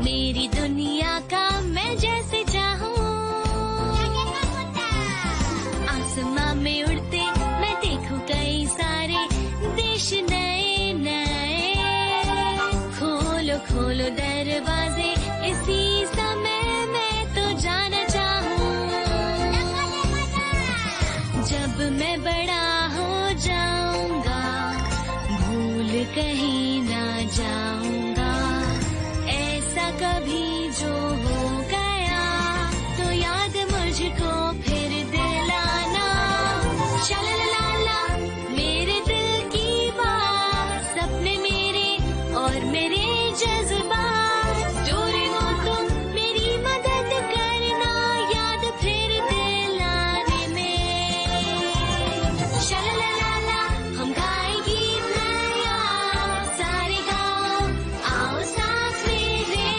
मेरी दुनिया का मैं जैसे चाहूँ। आसमां में उड़ते मैं देखूं कई सारे देश नए नए। खोलो खोलो दरवाजे इसी समय मैं तो जाना चाहूँ। जब मैं बड़ा हो जाऊंगा भूल कहीं ना जाऊंगा। ऐसा कभी जो हो गया तो याद मुझको फिर दिलाना। शालालाला मेरे दिल की बात, सपने मेरे और मेरे जज्बात। डोरेमोन तुम मेरी मदद करना याद फिर दिलाने में। शालालाला हम गाए गीत नया सारे गाओ आओ साथ मेरे।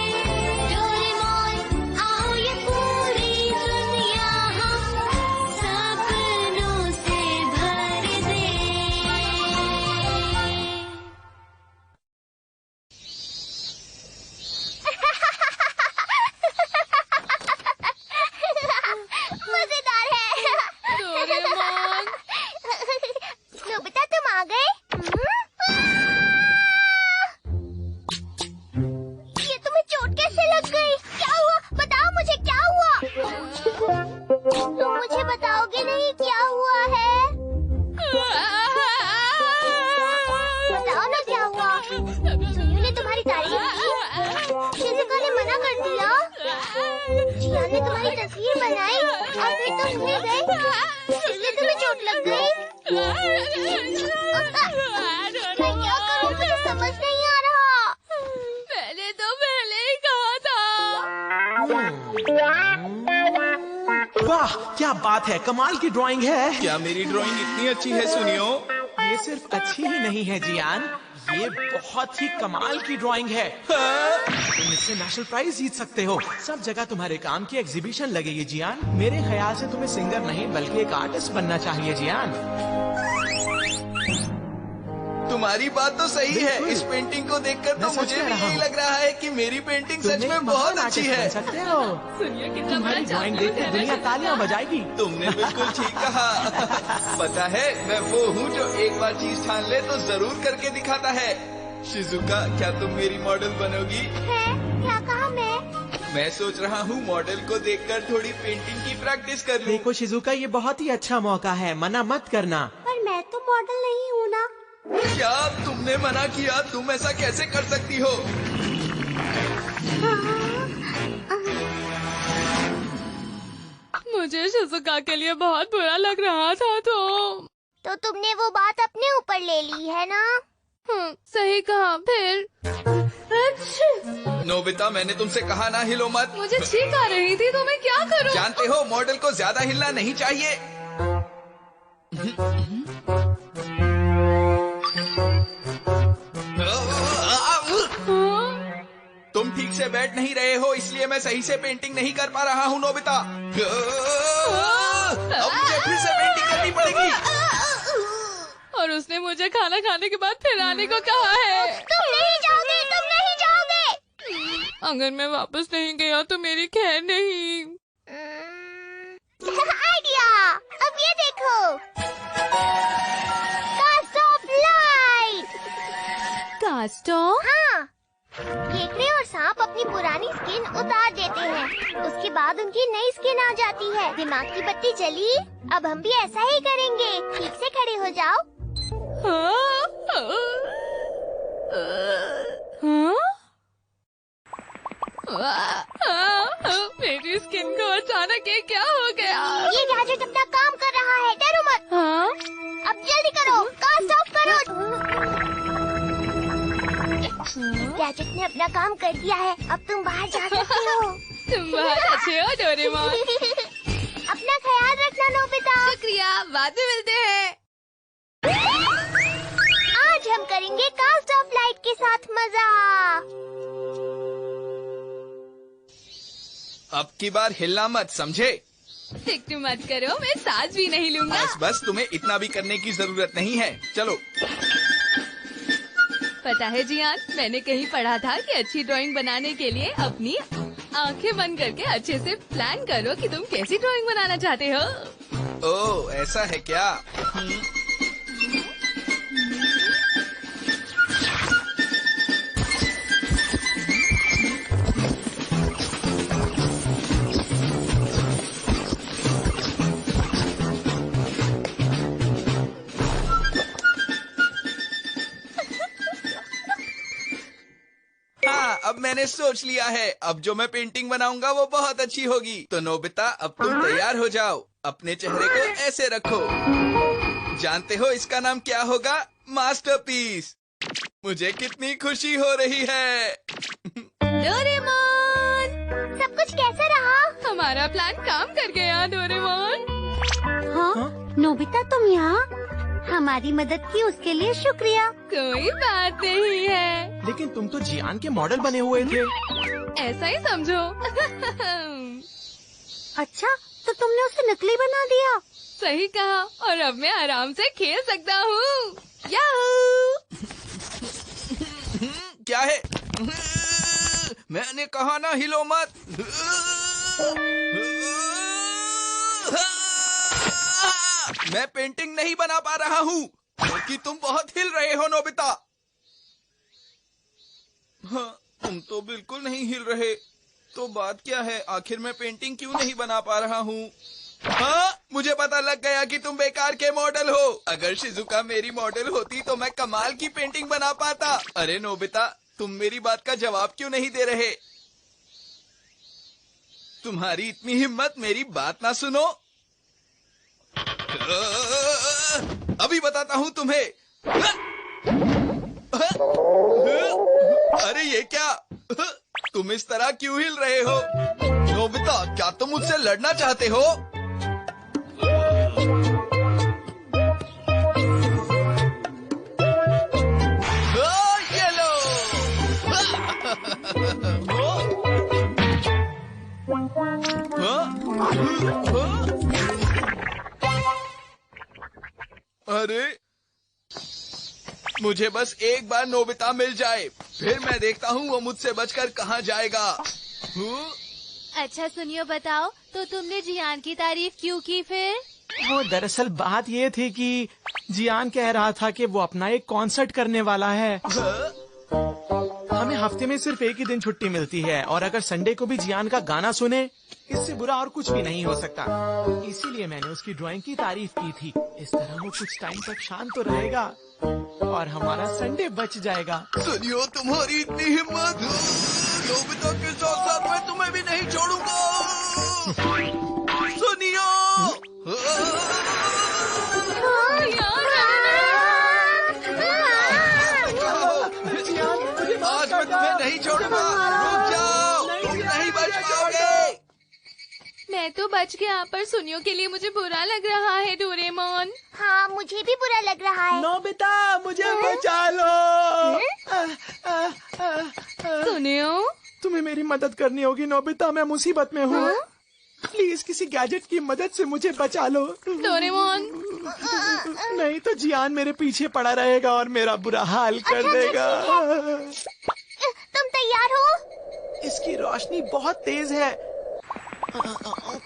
डोरेमोन आओ ये पूरी दुनिया हम सपनों से भर दे। मजेदार है। डोरेमोन नोबिता तुम आ गए? ये तुम्हें चोट कैसे लग गई? क्या हुआ? बताओ मुझे क्या हुआ? तुम मुझे बताओगे नहीं क्या हुआ है? बताओ ना क्या हुआ? सुनियो ने तुम्हारी तारीफ की, शिजुका ने मना कर दिया, जियान ने तुम्हारी तस्वीर बनाई और फिर तुम गिर गए इसलिए तुम्हें चोट लग गई। मैं क्या करूं? मुझे समझ नहीं आ रहा। मैंने तो पहले ही कहा था। वाह क्या बात है, कमाल की ड्राइंग है। क्या मेरी ड्राइंग इतनी अच्छी है सुनियो? ये सिर्फ अच्छी ही नहीं है जियान, ये बहुत ही कमाल की ड्राइंग है। तुम इससे नेशनल प्राइज जीत सकते हो। सब जगह तुम्हारे काम की एग्जीबिशन लगेगी जियान। मेरे ख्याल से तुम्हें सिंगर नहीं बल्कि एक आर्टिस्ट बनना चाहिए जियान। तुम्हारी बात तो सही है। बिल्कुल। इस पेंटिंग को देखकर तो मैं सच मुझे कह भी रहा यही हूँ। लग रहा है कि मेरी पेंटिंग सच तुम में एक बहुत महान अच्छी आर्टिस्ट है। बन सकते हो। सुनिए कितना तुम्हारी बड़ा ड्राइंग जादू देखकर है दुनिया ना। तालियां बजाएगी। तुमने बिल्कुल ठीक कहा। पता है मैं वो हूँ जो एक बार चीज ठान ले तो जरूर करके दिखाता है। शिजुका क्या तुम मेरी मॉडल बनोगी? है? क्या कहा मैं? मैं सोच रहा हूँ मॉडल को देखकर थोड़ी पेंटिंग की प्रैक्टिस कर लूँ। देखो शिजुका, ये बहुत ही अच्छा मौका है, मना मत करना। पर मैं तो मॉडल नहीं हूँ ना। क्या तुमने मना किया? तुम ऐसा कैसे कर सकती हो? मुझे शिजुका के लिए बहुत बुरा लग रहा था तो तुमने वो बात अपने ऊपर ले ली है ना? सही कहा। फिर नोबिता मैंने तुमसे कहा ना हिलो मत। मुझे छींक आ रही थी तो मैं क्या करूं? जानते हो मॉडल को ज्यादा हिलना नहीं चाहिए। तुम ठीक से बैठ नहीं रहे हो इसलिए मैं सही से पेंटिंग नहीं कर पा रहा हूँ नोबिता। अब मुझे फिर से पेंटिंग करनी पड़ेगी। और उसने मुझे खाना खाने के बाद फिर आने को कहा है। तुम नहीं जाओगे, तुम नहीं जाओगे। अगर मैं वापस नहीं गया तो मेरी खैर नहीं। आइडिया! अब ये देखो, cost of light. Cost of? हाँ, केकड़े और सांप अपनी पुरानी स्किन उतार देते हैं, उसके बाद उनकी नई स्किन आ जाती है। दिमाग की बत्ती जली, अब हम भी ऐसा ही करेंगे। ठीक से खड़े हो जाओ। मेरी स्किन को अचानक ये क्या हो गया? ये गैजेट अपना काम कर रहा है, डरो मत। हाँ? अब जल्दी करो, कास्ट ऑफ करो। गैजेट ने अपना काम कर दिया है, अब तुम बाहर जा सकते हो। तुम बहुत अच्छे हो डोरेमोन। अपना ख्याल रखना नोबिता। शुक्रिया, बाद में मिलते हैं। आज हम करेंगे कास्ट ऑफ लाइट के साथ मजा। अब की बार हिलना मत, समझे? फिक्र मत करो, मैं सांस भी नहीं लूंगा। बस बस, तुम्हें इतना भी करने की जरूरत नहीं है। चलो। पता है जियान, मैंने कहीं पढ़ा था कि अच्छी ड्राइंग बनाने के लिए अपनी आंखें बंद करके अच्छे से प्लान करो कि तुम कैसी ड्राइंग बनाना चाहते हो। ओह, ऐसा है क्या? हाँ, अब मैंने सोच लिया है। अब जो मैं पेंटिंग बनाऊंगा वो बहुत अच्छी होगी। तो नोबिता, अब तुम तैयार हो जाओ। अपने चेहरे को ऐसे रखो। जानते हो इसका नाम क्या होगा? मास्टरपीस। मुझे कितनी खुशी हो रही है। डोरेमोन, सब कुछ कैसा रहा? हमारा प्लान काम कर गया डोरेमोन। हाँ? नोबिता, तुम यहाँ? हमारी मदद की उसके लिए शुक्रिया। कोई बात नहीं है, लेकिन तुम तो जियान के मॉडल बने हुए थे। ऐसा ही समझो। अच्छा, तो तुमने उसे नकली बना दिया। सही कहा, और अब मैं आराम से खेल सकता हूँ। याहू! क्या है? मैंने कहा ना, हिलो मत। मैं पेंटिंग नहीं बना पा रहा हूँ क्योंकि तुम बहुत हिल रहे हो नोबिता। हाँ, तुम तो बिल्कुल नहीं हिल रहे। तो बात क्या है? आखिर मैं पेंटिंग क्यों नहीं बना पा रहा हूँ? हाँ, मुझे पता लग गया कि तुम बेकार के मॉडल हो। अगर शिजुका मेरी मॉडल होती तो मैं कमाल की पेंटिंग बना पाता। अरे नोबिता, तुम मेरी बात का जवाब क्यों नहीं दे रहे? तुम्हारी इतनी हिम्मत, मेरी बात ना सुनो। अभी बताता हूँ तुम्हें। अरे ये क्या? तुम इस तरह क्यों हिल रहे हो? नोबिता, क्या तुम मुझसे लड़ना चाहते हो? ये लो। अरे, मुझे बस एक बार नोबिता मिल जाए, फिर मैं देखता हूँ वो मुझसे बचकर कहाँ जाएगा। अच्छा सुनियो, बताओ तो तुमने जियान की तारीफ क्यों की फिर? वो दरअसल बात ये थी कि जियान कह रहा था कि वो अपना एक कॉन्सर्ट करने वाला है। हमें हफ्ते में सिर्फ एक ही दिन छुट्टी मिलती है, और अगर संडे को भी जियान का गाना सुने, इससे बुरा और कुछ भी नहीं हो सकता। इसीलिए मैंने उसकी ड्राइंग की तारीफ की थी। इस तरह वो कुछ टाइम तक शांत तो रहेगा और हमारा संडे बच जाएगा। सुनियो, तुम्हारी इतनी हिम्मत! नोबिता के साथ साथ मैं तुम्हें भी नहीं छोड़ूंगा। सुनियो! आज मैं तुम्हें नहीं छोड़ूंगा। रुक जाओ, तुम नहीं बच पाओगे। मैं तो बच गया, पर सुनियो के लिए मुझे बुरा लग रहा है डोरेमोन। हाँ, मुझे भी बुरा लग रहा है। नोबिता, मुझे बचा लो। सुनियो, तुम्हें मेरी मदद करनी होगी नोबिता, मैं मुसीबत में हूँ। प्लीज किसी गैजेट की मदद से मुझे बचा लो। डोरेमोन। नहीं तो जियान मेरे पीछे पड़ा रहेगा और मेरा बुरा हाल कर देगा। तुम तैयार हो? इसकी रोशनी बहुत तेज है।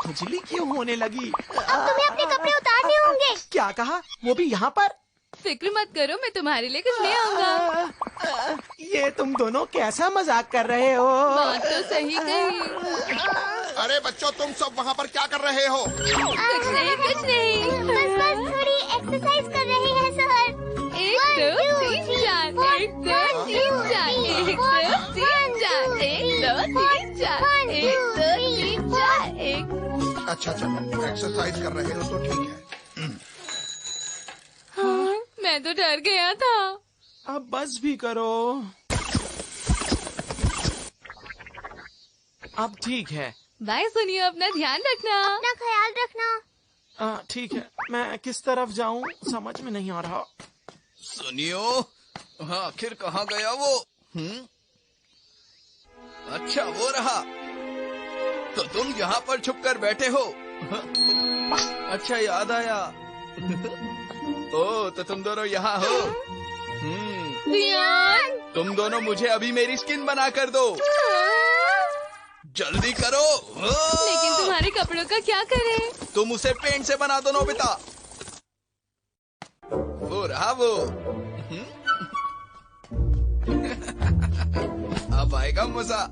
खुजली क्यों होने लगी? अब तुम्हें अपने कपड़े उतारने होंगे। क्या कहा? वो भी यहाँ पर? फिक्र मत करो, मैं तुम्हारे लिए कुछ ले आऊंगा। ये तुम दोनों कैसा मजाक कर रहे हो? बात तो सही कही। अरे बच्चों, तुम सब वहाँ पर क्या कर रहे हो? कुछ नहीं, कुछ नहीं। बस थोड़ी एक्सरसाइज कर रहे हैं सर। 1 2 3 4 1 2 3 4 1 2 3 4 1 2 3 4 1 2 3 4 1। अच्छा, एक्सरसाइज कर रहे हो तो ठीक है। हाँ, मैं तो डर गया था। अब बस भी करो। अब ठीक है। बाय सुनियो, अपना ध्यान रखना। अपना ख्याल रखना। ठीक है, मैं किस तरफ जाऊं समझ में नहीं आ रहा। सुनियो, हाँ, आखिर कहाँ गया वो? अच्छा, वो रहा। तो तुम यहाँ पर छुपकर बैठे हो? अच्छा, याद आया। ओ, तो तुम दोनों यहाँ हो। जियान। तुम दोनों मुझे अभी मेरी स्किन बना कर दो। जल्दी करो। लेकिन तुम्हारे कपड़ों का क्या करें? तुम उसे पेंट से बना दो नोबिता। वो रहा वो। अब आएगा मजा।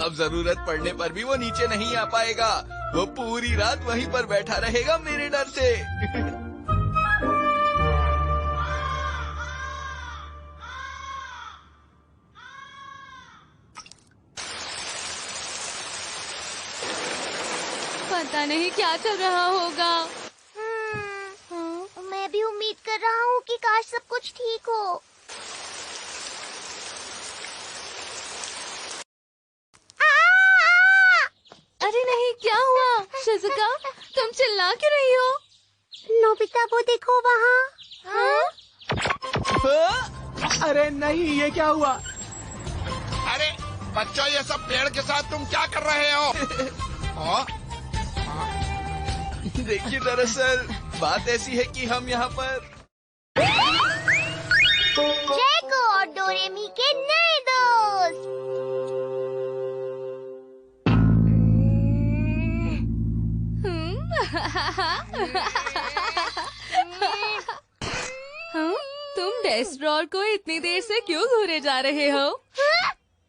अब जरूरत पड़ने पर भी वो नीचे नहीं आ पाएगा। वो पूरी रात वहीं पर बैठा रहेगा मेरे डर से। पता नहीं क्या चल रहा होगा। मैं भी उम्मीद कर रहा हूँ कि काश सब कुछ ठीक हो। अरे नहीं, क्या हुआ? शिजुका, तुम चिल्ला क्यों रही हो? नोबिता, वो देखो वहाँ। अरे नहीं, ये क्या हुआ? अरे बच्चों, ये सब पेड़ के साथ तुम क्या कर रहे हो? हाँ? देखिए, दरअसल बात ऐसी है कि हम यहाँ पर जैको और डोरेमी के नए दोस्त। हाँ? तुम डेस्ट्रॉर को इतनी देर से क्यों घूरे जा रहे हो?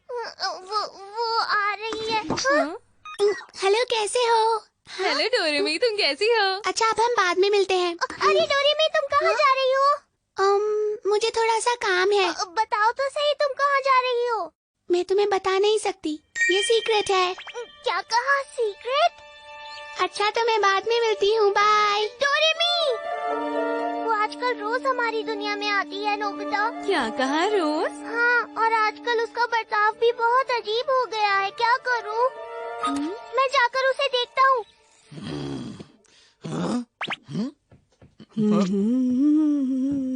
वो आ रही है। हाँ? हेलो, कैसे हो? हेलो डोरेमी, तुम कैसी हो? अच्छा, अब हम बाद में मिलते हैं। अरे डोरेमी, तुम कहाँ जा रही हो? मुझे थोड़ा सा काम है। बताओ तो सही, तुम कहाँ जा रही हो? मैं तुम्हें बता नहीं सकती, ये सीक्रेट है। क्या कहा? सीक्रेट? अच्छा, तो मैं बाद में मिलती हूँ, बाय। डोरेमी, वो आजकल रोज हमारी दुनिया में आती है नोबिता। क्या कहा रोज? हाँ, और आजकल उसका बर्ताव भी बहुत अजीब हो गया है। क्या करूँ? मैं जाकर उसे देखता हूँ।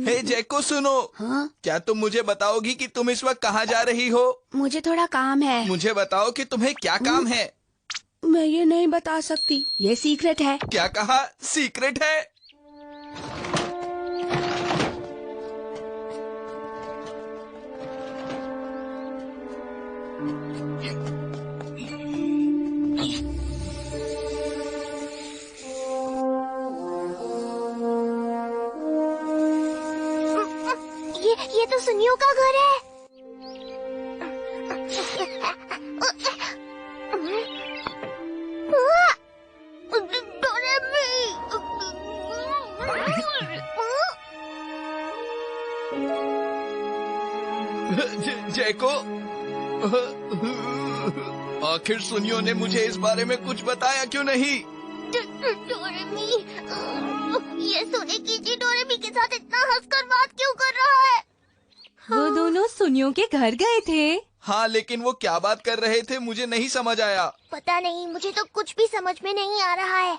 हे जैको, सुनो। हाँ? क्या तुम मुझे बताओगी कि तुम इस वक्त कहाँ जा रही हो? मुझे थोड़ा काम है। मुझे बताओ कि तुम्हें क्या काम है। मैं ये नहीं बता सकती, ये सीक्रेट है। क्या कहा? सीक्रेट है? ये तो सुनियो का घर है। जैको, आखिर सुनियो ने मुझे इस बारे में कुछ बताया क्यों नहीं? डोरेमी, ये सुनियो डोरेमी के साथ इतना हंसकर बात क्यों कर रहा है? वो दोनों सुनियो के घर गए थे। हाँ, लेकिन वो क्या बात कर रहे थे मुझे नहीं समझ आया। पता नहीं, मुझे तो कुछ भी समझ में नहीं आ रहा है।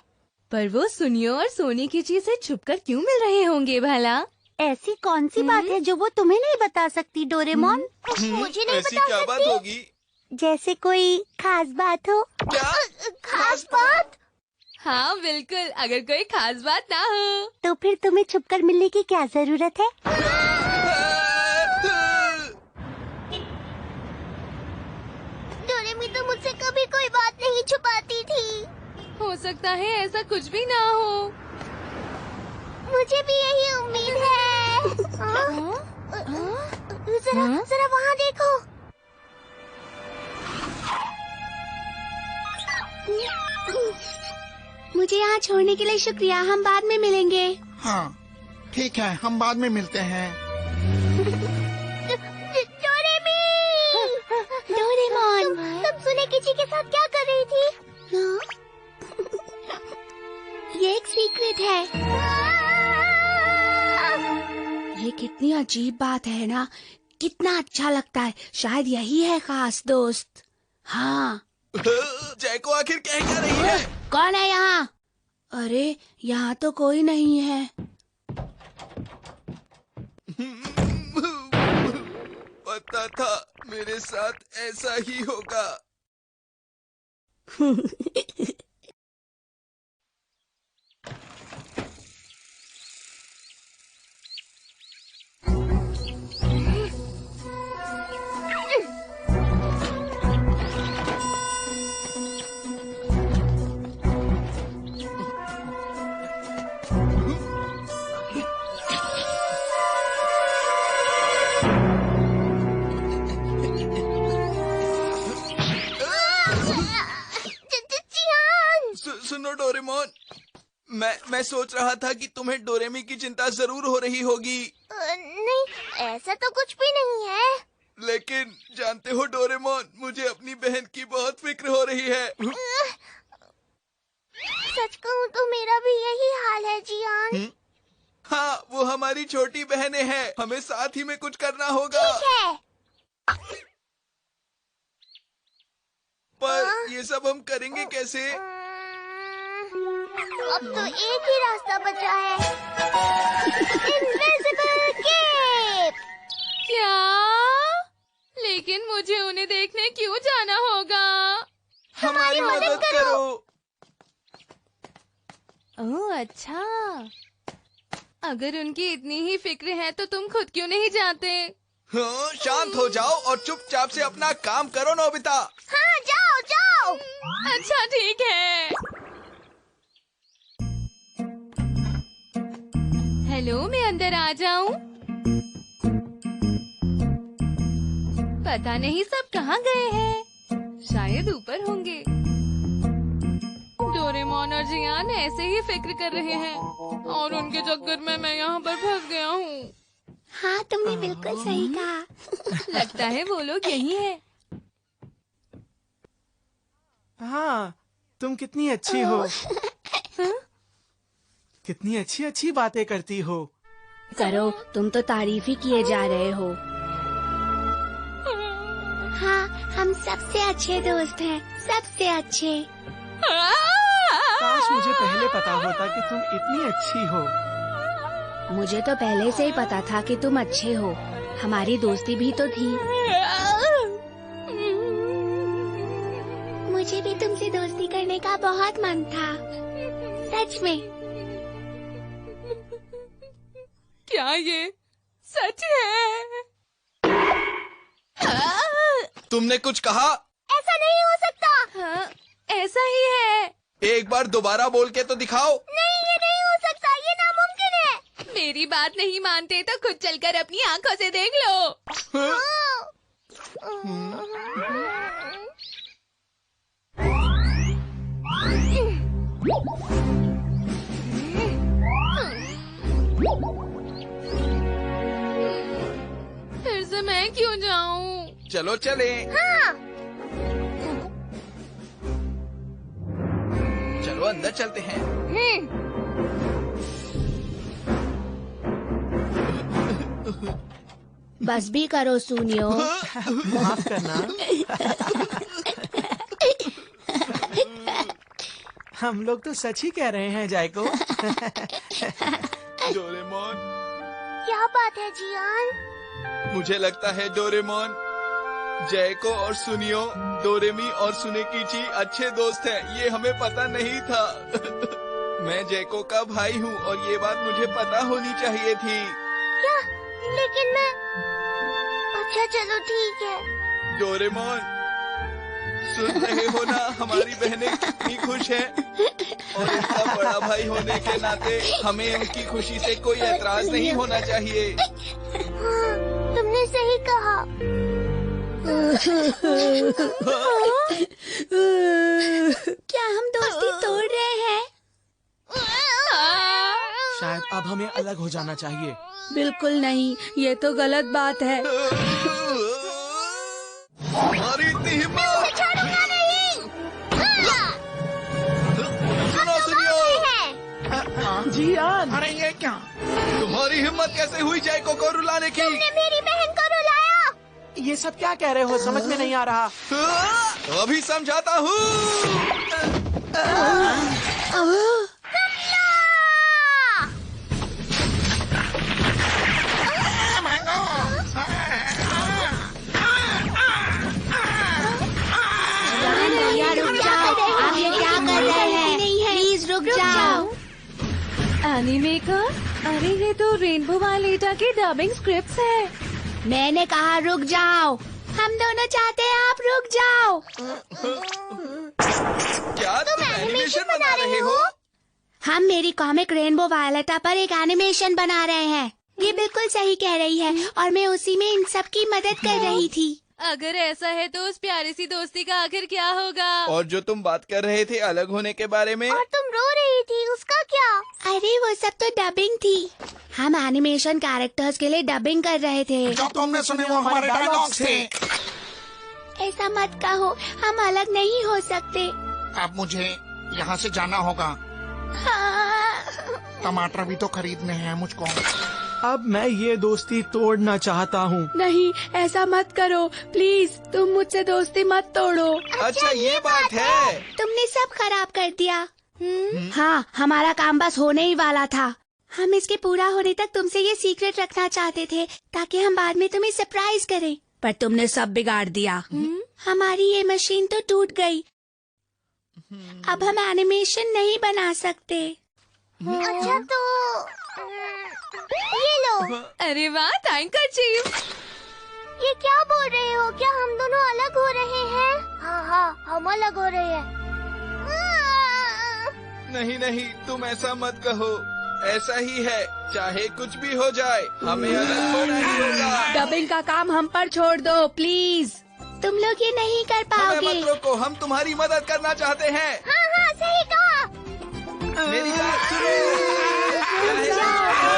पर वो सुनियो और सोने की चीज से छुपकर क्यों मिल रहे होंगे भला? ऐसी कौन सी बात है जो वो तुम्हें नहीं बता सकती डोरेमोन? मुझे नहीं ऐसी बता क्या बात सकती। होगी? जैसे कोई खास बात हो। क्या? खास बात? हाँ बिल्कुल, अगर कोई खास बात ना हो तो फिर तुम्हें छुपकर मिलने की क्या जरूरत है? डोरेमी तो मुझसे कभी कोई बात नहीं छुपाती थी। हो सकता है ऐसा कुछ भी ना हो। मुझे भी यही उम्मीद है। जरा वहाँ देखो। मुझे यहाँ छोड़ने के लिए शुक्रिया, हम बाद में मिलेंगे। हाँ ठीक है, हम बाद में मिलते हैं। डोरेमी! डोरेमोन! तुम सुनेकी जी के साथ क्या कर रही थी? हाँ? ये एक सीक्रेट है। ये कितनी अजीब बात है ना, कितना अच्छा लगता है। शायद यही है खास दोस्त। हाँ। जैको आखिर कह क्या रही है? कौन है यहाँ? अरे यहाँ तो कोई नहीं है। पता था मेरे साथ ऐसा ही होगा। मैं सोच रहा था कि तुम्हें डोरेमी की चिंता जरूर हो रही होगी। नहीं, ऐसा तो कुछ भी नहीं है। लेकिन जानते हो डोरेमोन, मुझे अपनी बहन की बहुत फिक्र हो रही है। सच कहूँ तो मेरा भी यही हाल है जियान। हाँ, वो हमारी छोटी बहनें हैं, हमें साथ ही में कुछ करना होगा। ठीक है। पर ये सब हम करेंगे कैसे? अब तो एक ही रास्ता बचा है, इनविजिबल केप। क्या? लेकिन मुझे उन्हें देखने क्यों जाना होगा? हमारी मदद करो। ओह अच्छा, अगर उनकी इतनी ही फिक्र है तो तुम खुद क्यों नहीं जाते? हाँ, शांत हो जाओ और चुपचाप से अपना काम करो नोबिता। हाँ, जाओ जाओ। अच्छा ठीक है। हेलो, मैं अंदर आ जाऊं? पता नहीं सब कहाँ गए हैं, शायद ऊपर होंगे। डोरेमोन और जियान ऐसे ही फिक्र कर रहे हैं और उनके चक्कर में मैं यहाँ पर फंस गया हूँ। हाँ, तुमने बिल्कुल सही कहा। लगता है वो लोग यही हैं। हाँ, तुम कितनी अच्छी हो। कितनी अच्छी अच्छी बातें करती हो। करो, तुम तो तारीफ ही किए जा रहे हो। हाँ, हम सबसे अच्छे दोस्त हैं, सबसे अच्छे। काश मुझे पहले पता होता कि तुम इतनी अच्छी हो। मुझे तो पहले से ही पता था कि तुम अच्छे हो। हमारी दोस्ती भी तो थी। मुझे भी तुमसे दोस्ती करने का बहुत मन था, सच में। क्या ये सच है? तुमने कुछ कहा? ऐसा नहीं हो सकता। हाँ, ऐसा ही है। एक बार दोबारा बोल के तो दिखाओ। नहीं, ये नहीं हो सकता, ये नामुमकिन है। मेरी बात नहीं मानते तो खुद चलकर अपनी आंखों से देख लो। फिर से मैं क्यों जाऊं? चलो चले। हाँ। चलो अंदर चलते हैं। बस भी करो सुनियो। माफ करना। हम लोग तो सच ही कह रहे हैं जायको। डोरेमोन, क्या बात है जियान? मुझे लगता है डोरेमोन, जयको और सुनियो, डोरेमी और सुनेकीची अच्छे दोस्त हैं। ये हमें पता नहीं था। मैं जयको का भाई हूँ और ये बात मुझे पता होनी चाहिए थी। क्या? लेकिन मैं... अच्छा चलो ठीक है। डोरेमोन, सुन रहे हो ना, हमारी बहनें कितनी खुश हैं और इनका बड़ा भाई होने के नाते हमें उनकी खुशी से कोई एतराज नहीं होना चाहिए। हाँ, तुमने सही कहा। क्या हम दोस्ती तोड़ रहे हैं? शायद अब हमें अलग हो जाना चाहिए। बिल्कुल नहीं, ये तो गलत बात है। हमारी इतनी हिम्मत! छोड़ूंगा नहीं। सुनो सुनियो, जियान, अरे ये क्या? तुम्हारी हिम्मत कैसे हुई जयको को रुलाने की? तुमने मेरी बहन को रुलाया। ये सब क्या कह रहे हो? समझ में नहीं आ रहा। अभी समझाता हूँ। भैया रुक जाओ, आप ये क्या कर रहे हैं? प्लीज रुक जाओ। एनीमेकर, अरे ये तो रेनबो वालेटा की डबिंग स्क्रिप्ट्स है। मैंने कहा रुक जाओ। हम दोनों चाहते हैं आप रुक जाओ। क्या तुम एनिमेशन बना रहे हो? हम मेरी कॉमिक रेनबो वायलेटा पर एक एनिमेशन बना रहे हैं। ये बिल्कुल सही कह रही है और मैं उसी में इन सब की मदद कर रही थी। अगर ऐसा है तो उस प्यारी सी दोस्ती का आखिर क्या होगा? और जो तुम बात कर रहे थे अलग होने के बारे में, और तुम रो रही थी, उसका क्या? अरे वो सब तो डबिंग थी। हम एनिमेशन कैरेक्टर्स के लिए डबिंग कर रहे थे। जो तुमने सुने वो हमारे डायलॉग्स थे। ऐसा मत कहो, हम अलग नहीं हो सकते। अब मुझे यहाँ से जाना होगा। हाँ। टमाटर भी तो खरीदने हैं मुझको। अब मैं ये दोस्ती तोड़ना चाहता हूँ। नहीं, ऐसा मत करो प्लीज, तुम मुझसे दोस्ती मत तोड़ो। अच्छा ये बात है। तुमने सब खराब कर दिया। हाँ, हमारा काम बस होने ही वाला था। हम इसके पूरा होने तक तुमसे ये सीक्रेट रखना चाहते थे ताकि हम बाद में तुम्हें सरप्राइज करें, पर तुमने सब बिगाड़ दिया। हमारी ये मशीन तो टूट गई। अब हम एनिमेशन नहीं बना सकते। अच्छा तो ये लो। अरे वाह, थैंक यू चीफ। ये क्या बोल रहे हो? क्या हम दोनों अलग हो रहे हैं? हाँ हाँ, हम अलग हो रहे हैं। नहीं नहीं, तुम ऐसा मत कहो। ऐसा ही है, चाहे कुछ भी हो जाए हमें अलग होना ही होगा। डबिंग का काम हम पर छोड़ दो प्लीज। तुम लोग ये नहीं कर हमें पाओगे। मत रोको, हम तुम्हारी मदद करना चाहते हैं। हाँ हाँ, सही कहा। मेरी बात सुनो। ये मेरा आखिरी